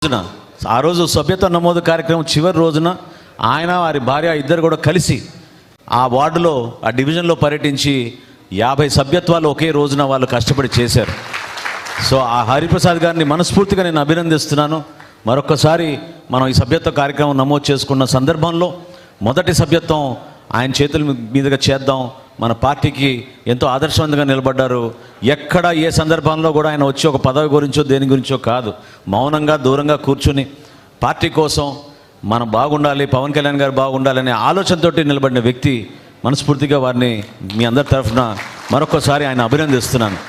ఆ రోజు సభ్యత్వ నమోదు కార్యక్రమం చివరి రోజున ఆయన వారి భార్య ఇద్దరు కూడా కలిసి ఆ వార్డులో ఆ డివిజన్లో పర్యటించి 50 సభ్యత్వాలు ఒకే రోజున వాళ్ళు కష్టపడి చేశారు. సో ఆ హరిప్రసాద్ గారిని మనస్ఫూర్తిగా నేను అభినందిస్తున్నాను. మరొకసారి మనం ఈ సభ్యత్వ కార్యక్రమం నమోదు చేసుకున్న సందర్భంలో మొదటి సభ్యత్వం ఆయన చేతుల మీదుగా చేద్దాం. మన పార్టీకి ఎంతో ఆదర్శవంతంగా నిలబడ్డారు. ఎక్కడ ఏ సందర్భంలో కూడా ఆయన వచ్చి ఒక పదవి గురించో దేని గురించో కాదు, మౌనంగా దూరంగా కూర్చుని పార్టీ కోసం మనం బాగుండాలి, పవన్ కళ్యాణ్ గారు బాగుండాలనే ఆలోచనతోటి నిలబడిన వ్యక్తి. మనస్ఫూర్తిగా వారిని మీ అందరి తరఫున మరొకసారి ఆయన అభినందిస్తున్నాను.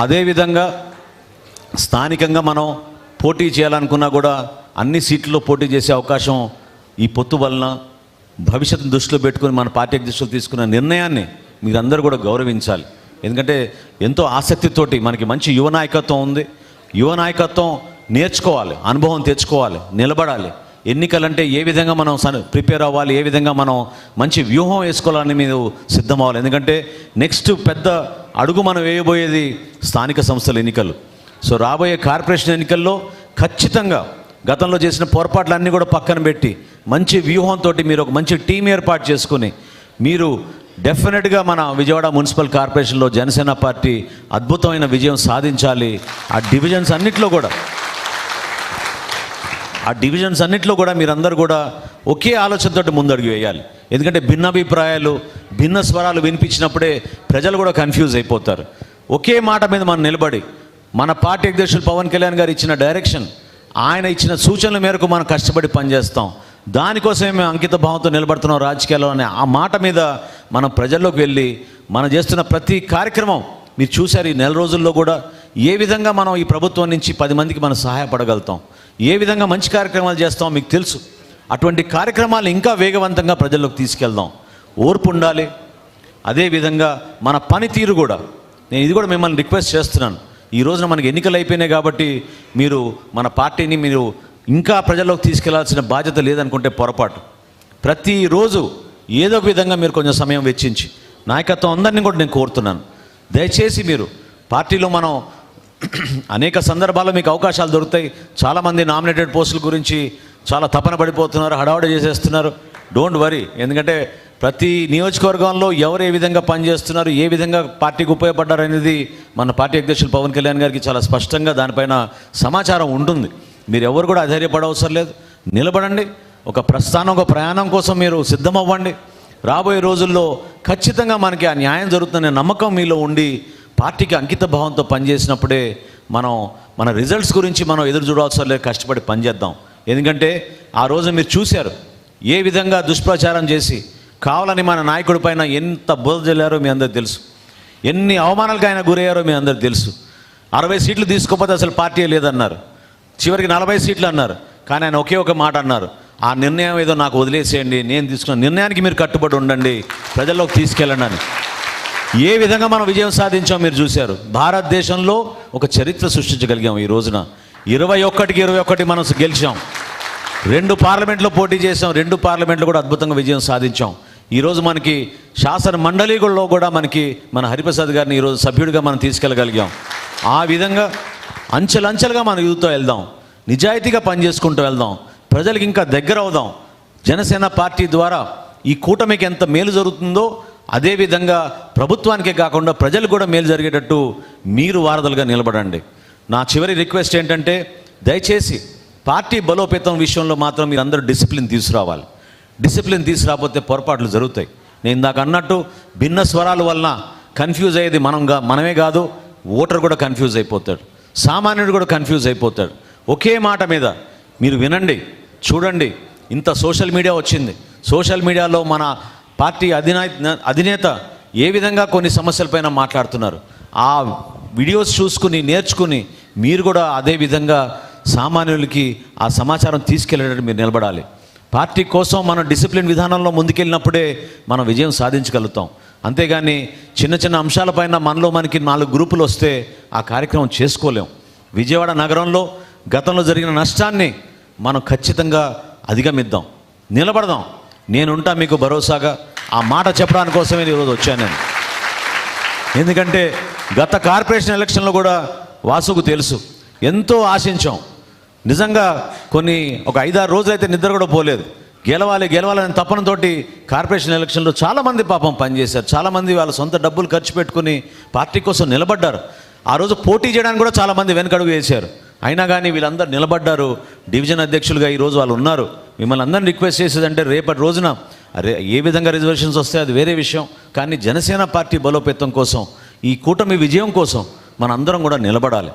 అదేవిధంగా స్థానికంగా మనం పోటీ చేయాలనుకున్నా కూడా అన్ని సీట్లలో పోటీ చేసే అవకాశం ఈ పొత్తు వలన భవిష్యత్తును దృష్టిలో పెట్టుకుని మన పార్టీ అధ్యక్షులు తీసుకున్న నిర్ణయాన్ని మీరందరూ కూడా గౌరవించాలి. ఎందుకంటే ఎంతో ఆసక్తితోటి మనకి మంచి యువ నాయకత్వం ఉంది. యువ నాయకత్వం నేర్చుకోవాలి, అనుభవం తెచ్చుకోవాలి, నిలబడాలి. ఎన్నికలంటే ఏ విధంగా మనం ప్రిపేర్ అవ్వాలి, ఏ విధంగా మనం మంచి వ్యూహం వేసుకోవాలని మీరు సిద్ధం అవ్వాలి. ఎందుకంటే నెక్స్ట్ పెద్ద అడుగు మనం వేయబోయేది స్థానిక సంస్థల ఎన్నికలు. సో రాబోయే కార్పొరేషన్ ఎన్నికల్లో ఖచ్చితంగా గతంలో చేసిన పొరపాట్లన్నీ కూడా పక్కన పెట్టి మంచి వ్యూహంతో మీరు ఒక మంచి టీం ఏర్పాటు చేసుకుని మీరు డెఫినెట్గా మన విజయవాడ మున్సిపల్ కార్పొరేషన్లో జనసేన పార్టీ అద్భుతమైన విజయం సాధించాలి. ఆ డివిజన్స్ అన్నిట్లో కూడా మీరందరూ కూడా ఒకే ఆలోచనతో ముందడుగు వేయాలి. ఎందుకంటే భిన్నాభిప్రాయాలు, భిన్న స్వరాలు వినిపించినప్పుడే ప్రజలు కూడా కన్ఫ్యూజ్ అయిపోతారు. ఒకే మాట మీద మనం నిలబడి మన పార్టీ అధ్యక్షులు పవన్ కళ్యాణ్ గారు ఇచ్చిన డైరెక్షన్, ఆయన ఇచ్చిన సూచనల మేరకు మనం కష్టపడి పనిచేస్తాం. దానికోసమే మేము అంకిత భావంతో నిలబడుతున్నాం రాజకీయాల్లో అనే ఆ మాట మీద మనం ప్రజల్లోకి వెళ్ళి మనం చేస్తున్న ప్రతి కార్యక్రమం మీరు చూశారు. ఈ నెల రోజుల్లో కూడా ఏ విధంగా మనం ఈ ప్రభుత్వం నుంచి 10 మందికి మనం సహాయపడగలుగుతాం, ఏ విధంగా మంచి కార్యక్రమాలు చేస్తాం మీకు తెలుసు. అటువంటి కార్యక్రమాలు ఇంకా వేగవంతంగా ప్రజల్లోకి తీసుకెళ్దాం. ఓర్పు ఉండాలి. అదేవిధంగా మన పనితీరు కూడా, నేను ఇది కూడా మిమ్మల్ని రిక్వెస్ట్ చేస్తున్నాను. ఈ రోజున మనకి ఎన్నికలు అయిపోయినాయి కాబట్టి మీరు మన పార్టీని మీరు ఇంకా ప్రజల్లోకి తీసుకెళ్లాల్సిన బాధ్యత లేదనుకుంటే పొరపాటు. ప్రతిరోజు ఏదో ఒక విధంగా మీరు కొంచెం సమయం వెచ్చించి నాయకత్వం అందరినీ కూడా నేను కోరుతున్నాను, దయచేసి మీరు పార్టీలో మనం అనేక సందర్భాల్లో మీకు అవకాశాలు దొరుకుతాయి. చాలామంది నామినేటెడ్ పోస్టుల గురించి చాలా తపన పడిపోతున్నారు, హడావుడి చేసేస్తున్నారు. Don't worry. ఎందుకంటే ప్రతి నియోజకవర్గంలో ఎవరు ఏ విధంగా పనిచేస్తున్నారు, ఏ విధంగా పార్టీకి ఉపయోగపడ్డారు అనేది మన పార్టీ అధ్యక్షులు పవన్ కళ్యాణ్ గారికి చాలా స్పష్టంగా దానిపైన సమాచారం ఉంటుంది. మీరు ఎవరు కూడా అధైర్యపడవసరం లేదు. నిలబడండి. ఒక ప్రస్థానం, ఒక ప్రయాణం కోసం మీరు సిద్ధమవ్వండి. రాబోయే రోజుల్లో ఖచ్చితంగా మనకి ఆ న్యాయం జరుగుతుందనే నమ్మకం మీలో ఉండి పార్టీకి అంకిత భావంతో పనిచేసినప్పుడే మన రిజల్ట్స్ గురించి మనం ఎదురు చూడాల్సిన లేదు. కష్టపడి పనిచేద్దాం. ఎందుకంటే ఆ రోజు మీరు చూశారు ఏ విధంగా దుష్ప్రచారం చేసి కావాలని మన నాయకుడి పైన ఎంత బోధ జల్లారో మీ అందరికి తెలుసు. ఎన్ని అవమానాలకు ఆయన గురయ్యారో మీ అందరికి తెలుసు. 60 సీట్లు తీసుకోకపోతే అసలు పార్టీ లేదన్నారు. చివరికి 40 సీట్లు అన్నారు. కానీ ఆయన ఒకే ఒక మాట అన్నారు, ఆ నిర్ణయం ఏదో నాకు వదిలేసేయండి, నేను తీసుకున్న నిర్ణయానికి మీరు కట్టుబడి ఉండండి, ప్రజల్లోకి తీసుకెళ్ళండి అని. ఏ విధంగా మనం విజయం సాధించాం మీరు చూశారు. భారతదేశంలో ఒక చరిత్ర సృష్టించగలిగాం. ఈ రోజున 21కి 21 మనం గెలిచాం. 2 పార్లమెంట్లో పోటీ చేసాం. 2 పార్లమెంట్లు కూడా అద్భుతంగా విజయం సాధించాం. ఈరోజు మనకి శాసన మండలిలో కూడా మన హరిప్రసాద్ గారిని ఈరోజు సభ్యుడిగా మనం తీసుకెళ్ళగలిగాం. ఆ విధంగా అంచెలంచెలుగా మనం ఎదుగుతూ వెళ్దాం. నిజాయితీగా పనిచేసుకుంటూ వెళ్దాం. ప్రజలకు ఇంకా దగ్గర అవుదాం. జనసేన పార్టీ ద్వారా ఈ కూటమికి ఎంత మేలు జరుగుతుందో అదేవిధంగా ప్రభుత్వానికే కాకుండా ప్రజలు కూడా మేలు జరిగేటట్టు మీరు వారధులుగా నిలబడండి. నా చివరి రిక్వెస్ట్ ఏంటంటే దయచేసి పార్టీ బలోపేతం విషయంలో మాత్రం మీరు అందరూ డిసిప్లిన్ తీసుకురావాలి. డిసిప్లిన్ తీసుకురాకపోతే పొరపాట్లు జరుగుతాయి. నేను ఇందాక అన్నట్టు భిన్న స్వరాల వలన కన్ఫ్యూజ్ అయ్యేది మనమే కాదు, ఓటర్ కూడా కన్ఫ్యూజ్ అయిపోతాడు, సామాన్యుడు కూడా కన్ఫ్యూజ్ అయిపోతాడు. ఒకే మాట మీద మీరు వినండి, చూడండి. ఇంత సోషల్ మీడియా వచ్చింది. సోషల్ మీడియాలో మన పార్టీ అధినేత ఏ విధంగా కొన్ని సమస్యలపైన మాట్లాడుతున్నారు. ఆ వీడియోస్ చూసుకుని నేర్చుకుని మీరు కూడా అదే విధంగా సామాన్యులకి ఆ సమాచారం తీసుకెళ్ళేటట్టు మీరు నిలబడాలి. పార్టీ కోసం మనం డిసిప్లిన్ విధానంలో ముందుకెళ్ళినప్పుడే మనం విజయం సాధించగలుగుతాం. అంతేగాని చిన్న చిన్న అంశాలపైన మనకి 4 గ్రూపులు వస్తే ఆ కార్యక్రమం చేసుకోలేం. విజయవాడ నగరంలో గతంలో జరిగిన నష్టాన్ని మనం ఖచ్చితంగా అధిగమిద్దాం, నిలబడదాం. నేనుంటా మీకు భరోసాగా. ఆ మాట చెప్పడానికి కోసమే ఈరోజు వచ్చాను నేను. ఎందుకంటే గత కార్పొరేషన్ ఎలక్షన్లో కూడా వాసుకు తెలుసు, ఎంతో ఆశించాం. నిజంగా ఒక 5-6 రోజులైతే నిద్ర కూడా పోలేదు. గెలవాలని తపనతోటి కార్పొరేషన్ ఎలక్షన్లో చాలామంది పాపం పనిచేశారు. చాలామంది వాళ్ళ సొంత డబ్బులు ఖర్చు పెట్టుకుని పార్టీ కోసం నిలబడ్డారు. ఆ రోజు పోటీ చేయడానికి కూడా చాలామంది వెనకడుగు వేశారు. అయినా కానీ వీళ్ళందరూ నిలబడ్డారు. డివిజన్ అధ్యక్షులుగా ఈరోజు వాళ్ళు ఉన్నారు. మిమ్మల్ని అందరిని రిక్వెస్ట్ చేసేదంటే రేపటి రోజున ఏ విధంగా రిజర్వేషన్స్ వస్తాయి అది వేరే విషయం, కానీ జనసేన పార్టీ బలోపేతం కోసం, ఈ కూటమి విజయం కోసం మన అందరం కూడా నిలబడాలి.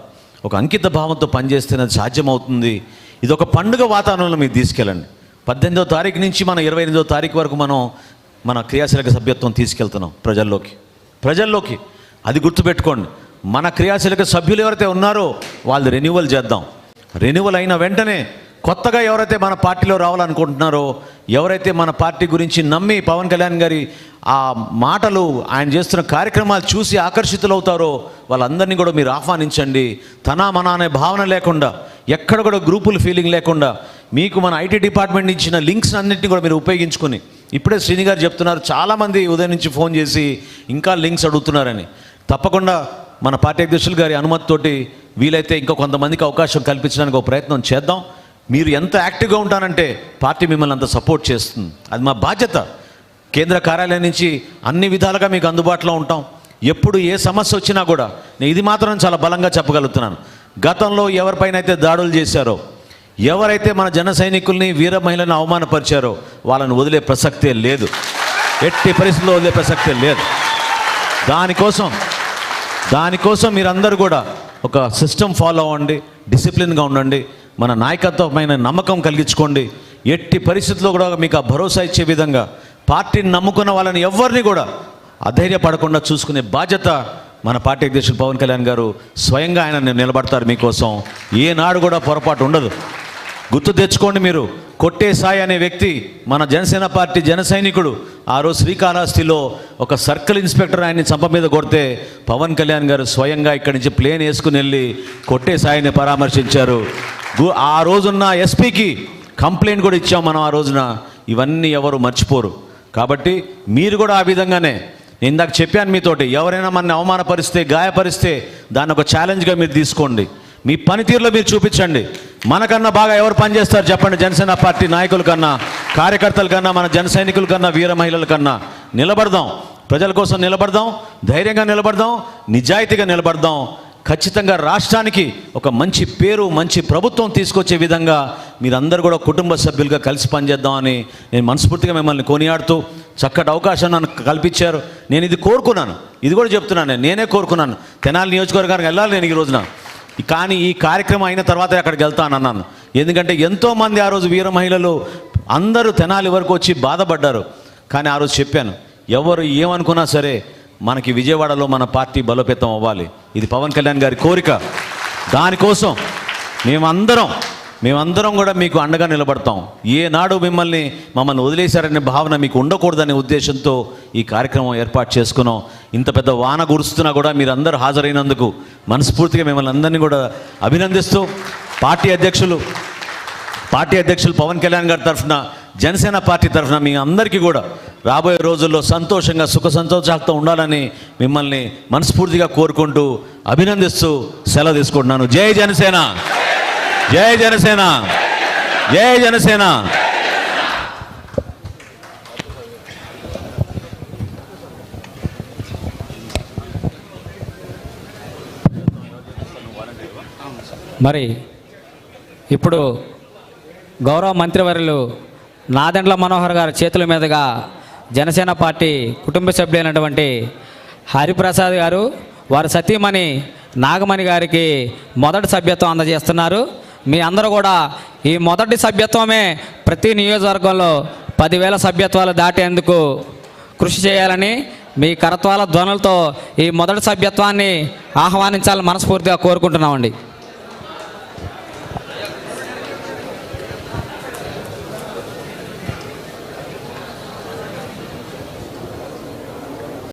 ఒక అంకిత భావంతో పనిచేస్తేనే అది సాధ్యమవుతుంది. ఇది ఒక పండుగ వాతావరణంలో మీరు తీసుకెళ్ళండి. 18వ తారీఖు నుంచి మనం 28వ తారీఖు వరకు మన క్రియాశీలక సభ్యత్వం తీసుకెళ్తున్నాం ప్రజల్లోకి. అది గుర్తుపెట్టుకోండి. మన క్రియాశీలక సభ్యులు ఎవరైతే ఉన్నారో వాళ్ళు రెన్యువల్ చేద్దాం. రెన్యువల్ అయిన వెంటనే కొత్తగా ఎవరైతే మన పార్టీలో రావాలనుకుంటున్నారో, ఎవరైతే మన పార్టీ గురించి నమ్మి పవన్ కళ్యాణ్ గారి ఆ మాటలు, ఆయన చేస్తున్న కార్యక్రమాలు చూసి ఆకర్షితులవుతారో వాళ్ళందరినీ కూడా మీరు ఆహ్వానించండి. మన అనే భావన లేకుండా, ఎక్కడ కూడా గ్రూపుల ఫీలింగ్ లేకుండా, మీకు మన ఐటీ డిపార్ట్మెంట్ ఇచ్చిన లింక్స్ అన్నింటినీ కూడా మీరు ఉపయోగించుకొని, ఇప్పుడే శ్రీని గారు చెప్తున్నారు చాలామంది ఉదయం నుంచి ఫోన్ చేసి ఇంకా లింక్స్ అడుగుతున్నారని. తప్పకుండా మన పార్టీ అధ్యక్షులు గారి అనుమతితోటి వీలైతే ఇంకా కొంతమందికి అవకాశం కల్పించడానికి ఒక ప్రయత్నం చేద్దాం. మీరు ఎంత యాక్టివ్గా ఉంటానంటే పార్టీ మిమ్మల్ని అంత సపోర్ట్ చేస్తుంది. అది మా బాధ్యత. కేంద్ర కార్యాలయం నుంచి అన్ని విధాలుగా మీకు అందుబాటులో ఉంటాం. ఎప్పుడు ఏ సమస్య వచ్చినా కూడా నేను ఇది మాత్రం చాలా బలంగా చెప్పగలుగుతున్నాను. గతంలో ఎవరిపైన అయితే దాడులు చేశారో, ఎవరైతే మన జన సైనికుల్ని, వీర మహిళలను అవమానపరిచారో వాళ్ళని వదిలే ప్రసక్తే లేదు. ఎట్టి పరిస్థితుల్లో వదిలే ప్రసక్తే లేదు. దానికోసం మీరందరూ కూడా ఒక సిస్టమ్ ఫాలో అవ్వండి, డిసిప్లిన్గా ఉండండి, మన నాయకత్వమైన నమ్మకం కలిగించుకోండి. ఎట్టి పరిస్థితుల్లో కూడా మీకు ఆ భరోసా ఇచ్చే విధంగా పార్టీని నమ్ముకున్న వాళ్ళని ఎవరిని కూడా అధైర్యపడకుండా చూసుకునే బాధ్యత మన పార్టీ అధ్యక్షులు పవన్ కళ్యాణ్ గారు స్వయంగా ఆయన నిలబడతారు మీకోసం. ఏనాడు కూడా పొరపాటు ఉండదు. గుర్తు తెచ్చుకోండి. మీరు కొట్టే సాయి అనే వ్యక్తి మన జనసేన పార్టీ జన సైనికుడు. ఆ రోజు శ్రీకాళహస్తిలో ఒక సర్కిల్ ఇన్స్పెక్టర్ ఆయన్ని చంప మీద కొడితే పవన్ కళ్యాణ్ గారు స్వయంగా ఇక్కడి నుంచి ప్లేన్ వేసుకుని వెళ్ళి కొట్టే సాయిని పరామర్శించారు. ఆ రోజున్న ఎస్పీకి కంప్లైంట్ కూడా ఇచ్చాం మనం ఆ రోజున. ఇవన్నీ ఎవరు మర్చిపోరు. కాబట్టి మీరు కూడా ఆ విధంగానే, నేను ఇందాక చెప్పాను మీతోటి, ఎవరైనా మనని అవమానపరిస్తే, గాయపరిస్తే దాన్ని ఒక ఛాలెంజ్గా మీరు తీసుకోండి. మీ పనితీరులో మీరు చూపించండి. మనకన్నా బాగా ఎవరు పనిచేస్తారు చెప్పండి? జనసేన పార్టీ నాయకుల కన్నా, కార్యకర్తల కన్నా, మన జన సైనికుల కన్నా, వీర మహిళల కన్నా. నిలబడదాం, ప్రజల కోసం నిలబడదాం, ధైర్యంగా నిలబడదాం, నిజాయితీగా నిలబడదాం. ఖచ్చితంగా రాష్ట్రానికి ఒక మంచి పేరు, మంచి ప్రభుత్వం తీసుకొచ్చే విధంగా మీరందరూ కూడా కుటుంబ సభ్యులుగా కలిసి పనిచేద్దామని నేను మనస్ఫూర్తిగా మిమ్మల్ని కొనియాడుతూ, చక్కటి అవకాశం నన్ను కల్పించారు. నేను ఇది కోరుకున్నాను, ఇది కూడా చెప్తున్నాను, నేనే కోరుకున్నాను. తెనాలి నియోజకవర్గానికి వెళ్ళాలి నేను ఈ రోజున. కానీ ఈ కార్యక్రమం అయిన తర్వాత అక్కడికి వెళ్తానన్నాను. ఎందుకంటే ఎంతోమంది ఆ రోజు వీర మహిళలు అందరూ తెనాలి వరకు వచ్చి బాధపడ్డారు. కానీ ఆ రోజు చెప్పాను, ఎవరు ఏమనుకున్నా సరే మనకి విజయవాడలో మన పార్టీ బలోపేతం అవ్వాలి. ఇది పవన్ కళ్యాణ్ గారి కోరిక. దానికోసం మేమందరం కూడా మీకు అండగా నిలబడతాం. ఏనాడు మమ్మల్ని వదిలేశారనే భావన మీకు ఉండకూడదనే ఉద్దేశంతో ఈ కార్యక్రమం ఏర్పాటు చేసుకున్నాం. ఇంత పెద్ద వాన కురుస్తున్నా కూడా మీరందరూ హాజరైనందుకు మనస్ఫూర్తిగా మిమ్మల్ని అందరినీ కూడా అభినందిస్తూ, పార్టీ అధ్యక్షులు పవన్ కళ్యాణ్ గారి తరఫున, జనసేన పార్టీ తరఫున మీ అందరికీ కూడా రాబోయే రోజుల్లో సంతోషంగా, సుఖ సంతోషాలతో ఉండాలని మిమ్మల్ని మనస్ఫూర్తిగా కోరుకుంటూ, అభినందిస్తూ సెలవు తీసుకుంటున్నాను. జై జనసేన, జై జనసేన, జై జనసేన. మరి ఇప్పుడు గౌరవ మంత్రివర్యులు నాదెండ్ల మనోహర్ గారి చేతుల మీదుగా జనసేన పార్టీ కుటుంబ సభ్యులైనటువంటి హరిప్రసాద్ గారు, వారి సతీమణి నాగమణి గారికి మొదటి సభ్యత్వం అందజేస్తున్నారు. మీ అందరూ కూడా ఈ మొదటి సభ్యత్వమే ప్రతి నియోజకవర్గంలో 10,000 సభ్యత్వాలు దాటేందుకు కృషి చేయాలని, మీ కరత్వాల ధ్వనులతో ఈ మొదటి సభ్యత్వాన్ని ఆహ్వానించాలని మనస్ఫూర్తిగా కోరుకుంటున్నామండి.